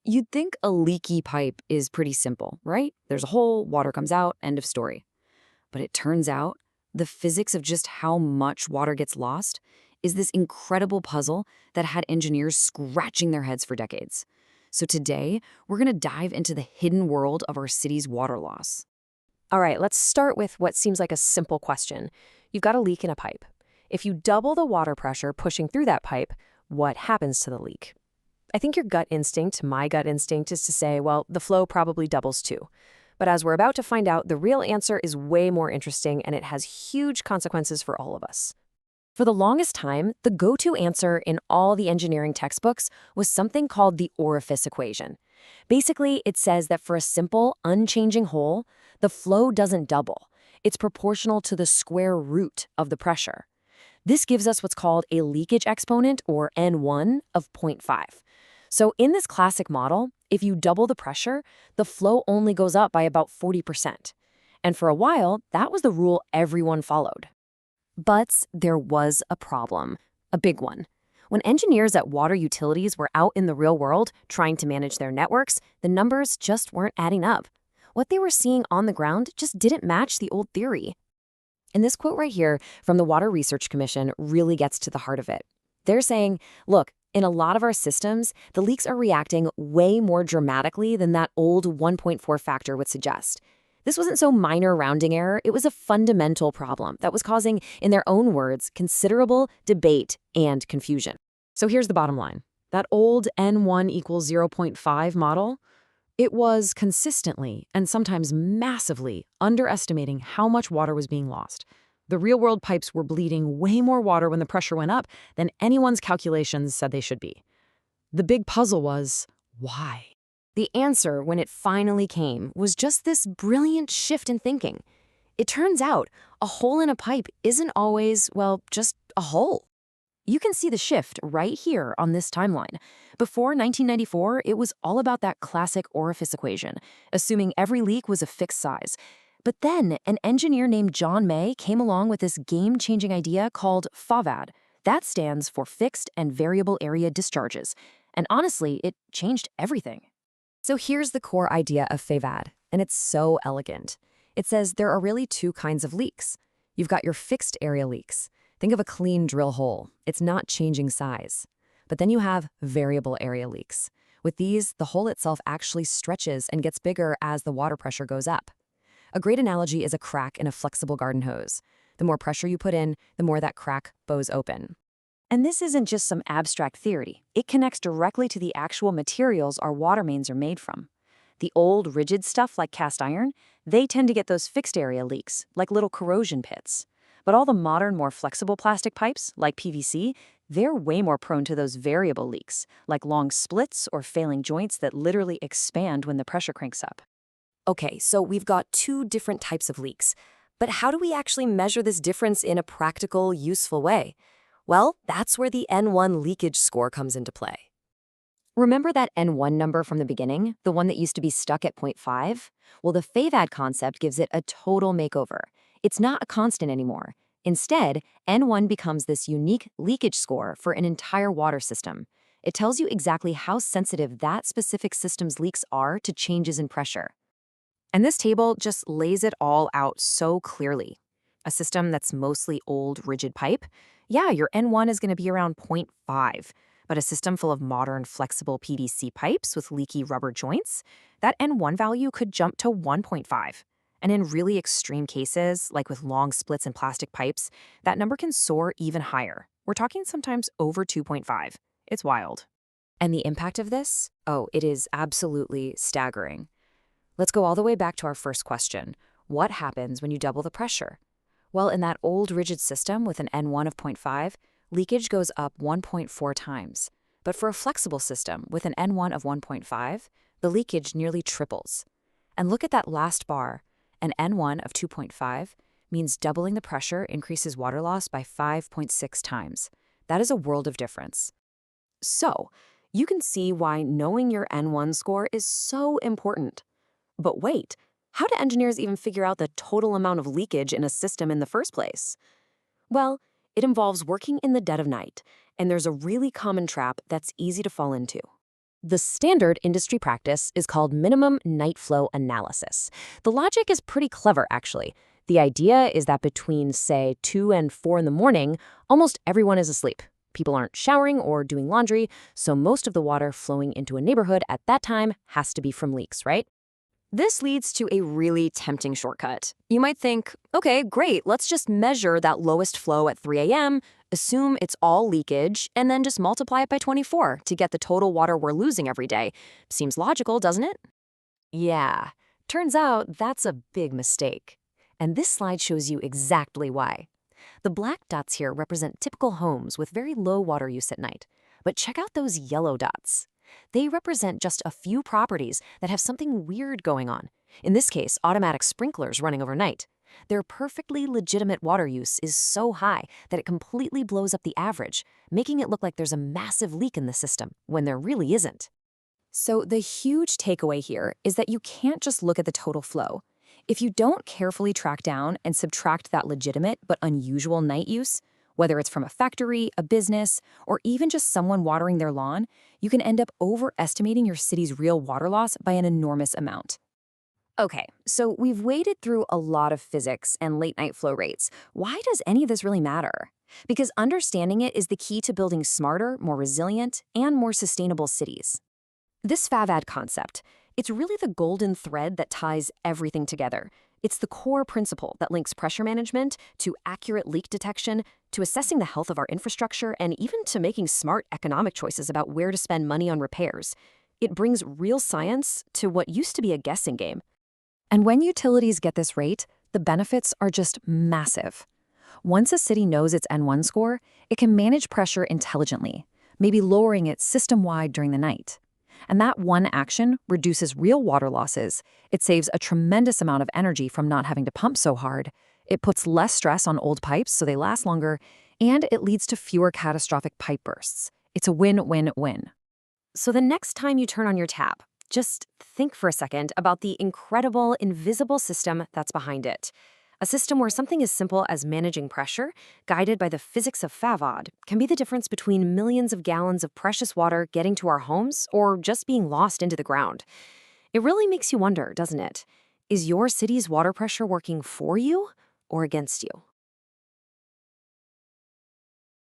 You'd think a leaky pipe is pretty simple, right? There's a hole, water comes out, end of story. But it turns out the physics of just how much water gets lost is this incredible puzzle that had engineers scratching their heads for decades. So today, we're going to dive into the hidden world of our city's water loss. All right, let's start with what seems like a simple question. You've got a leak in a pipe. If you double the water pressure pushing through that pipe, what happens to the leak? I think your gut instinct, my gut instinct, is to say, well, the flow probably doubles too. But as we're about to find out, the real answer is way more interesting, and it has huge consequences for all of us. For the longest time, the go-to answer in all the engineering textbooks was something called the orifice equation. Basically, it says that for a simple, unchanging hole, the flow doesn't double. It's proportional to the square root of the pressure. This gives us what's called a leakage exponent, or N1, of 0.5. So in this classic model, if you double the pressure, the flow only goes up by about 40%. And for a while, that was the rule everyone followed. But there was a problem, a big one. When engineers at water utilities were out in the real world trying to manage their networks, the numbers just weren't adding up. What they were seeing on the ground just didn't match the old theory. And this quote right here from the Water Research Commission really gets to the heart of it. They're saying, look, in a lot of our systems, the leaks are reacting way more dramatically than that old 1.4 factor would suggest. This wasn't so minor rounding error, it was a fundamental problem that was causing, in their own words, considerable debate and confusion. So here's the bottom line. That old N1 equals 0.5 model, it was consistently and sometimes massively underestimating how much water was being lost. The real-world pipes were bleeding way more water when the pressure went up than anyone's calculations said they should be. The big puzzle was, why? The answer, when it finally came, was just this brilliant shift in thinking. It turns out a hole in a pipe isn't always, well, just a hole. You can see the shift right here on this timeline. Before 1994, it was all about that classic orifice equation, assuming every leak was a fixed size. But then an engineer named John May came along with this game-changing idea called FAVAD. That stands for Fixed and Variable Area Discharges. And honestly, it changed everything. So here's the core idea of FAVAD, and it's so elegant. It says there are really two kinds of leaks. You've got your fixed area leaks. Think of a clean drill hole. It's not changing size. But then you have variable area leaks. With these, the hole itself actually stretches and gets bigger as the water pressure goes up. A great analogy is a crack in a flexible garden hose. The more pressure you put in, the more that crack bows open. And this isn't just some abstract theory. It connects directly to the actual materials our water mains are made from. The old, rigid stuff like cast iron, they tend to get those fixed area leaks, like little corrosion pits. But all the modern, more flexible plastic pipes, like PVC, they're way more prone to those variable leaks, like long splits or failing joints that literally expand when the pressure cranks up. Okay, so we've got two different types of leaks. But how do we actually measure this difference in a practical, useful way? Well, that's where the N1 leakage score comes into play. Remember that N1 number from the beginning, the one that used to be stuck at 0.5? Well, the FAVAD concept gives it a total makeover. It's not a constant anymore. Instead, N1 becomes this unique leakage score for an entire water system. It tells you exactly how sensitive that specific system's leaks are to changes in pressure. And this table just lays it all out so clearly. A system that's mostly old, rigid pipe, yeah, your N1 is going to be around 0.5. But a system full of modern, flexible PVC pipes with leaky rubber joints, that N1 value could jump to 1.5. And in really extreme cases, like with long splits in plastic pipes, that number can soar even higher. We're talking sometimes over 2.5. It's wild. And the impact of this? Oh, it is absolutely staggering. Let's go all the way back to our first question. What happens when you double the pressure? Well, in that old rigid system with an N1 of 0.5, leakage goes up 1.4 times. But for a flexible system with an N1 of 1.5, the leakage nearly triples. And look at that last bar. An N1 of 2.5 means doubling the pressure increases water loss by 5.6 times. That is a world of difference. So, you can see why knowing your N1 score is so important. But wait, how do engineers even figure out the total amount of leakage in a system in the first place? Well, it involves working in the dead of night, and there's a really common trap that's easy to fall into. The standard industry practice is called minimum night flow analysis. The logic is pretty clever, actually. The idea is that between, say, 2 and 4 in the morning, almost everyone is asleep. People aren't showering or doing laundry, so most of the water flowing into a neighborhood at that time has to be from leaks, right? This leads to a really tempting shortcut. You might think, okay, great, let's just measure that lowest flow at 3 a.m., assume it's all leakage, and then just multiply it by 24 to get the total water we're losing every day. Seems logical, doesn't it? Yeah, turns out that's a big mistake. And this slide shows you exactly why. The black dots here represent typical homes with very low water use at night. But check out those yellow dots. They represent just a few properties that have something weird going on. In this case, automatic sprinklers running overnight. Their perfectly legitimate water use is so high that it completely blows up the average, making it look like there's a massive leak in the system when there really isn't. So the huge takeaway here is that you can't just look at the total flow. If you don't carefully track down and subtract that legitimate but unusual night use, whether it's from a factory, a business, or even just someone watering their lawn, you can end up overestimating your city's real water loss by an enormous amount. Okay, so we've waded through a lot of physics and late-night flow rates. Why does any of this really matter? Because understanding it is the key to building smarter, more resilient, and more sustainable cities. This FAVAD concept, it's really the golden thread that ties everything together. It's the core principle that links pressure management to accurate leak detection, to assessing the health of our infrastructure, and even to making smart economic choices about where to spend money on repairs. It brings real science to what used to be a guessing game. And when utilities get this rate, the benefits are just massive. Once a city knows its N1 score, it can manage pressure intelligently, maybe lowering it system-wide during the night. And that one action reduces real water losses. It saves a tremendous amount of energy from not having to pump so hard. It puts less stress on old pipes so they last longer, and it leads to fewer catastrophic pipe bursts. It's a win-win-win. So the next time you turn on your tap, just think for a second about the incredible, invisible system that's behind it. A system where something as simple as managing pressure, guided by the physics of FAVAD, can be the difference between millions of gallons of precious water getting to our homes or just being lost into the ground. It really makes you wonder, doesn't it? Is your city's water pressure working for you or against you?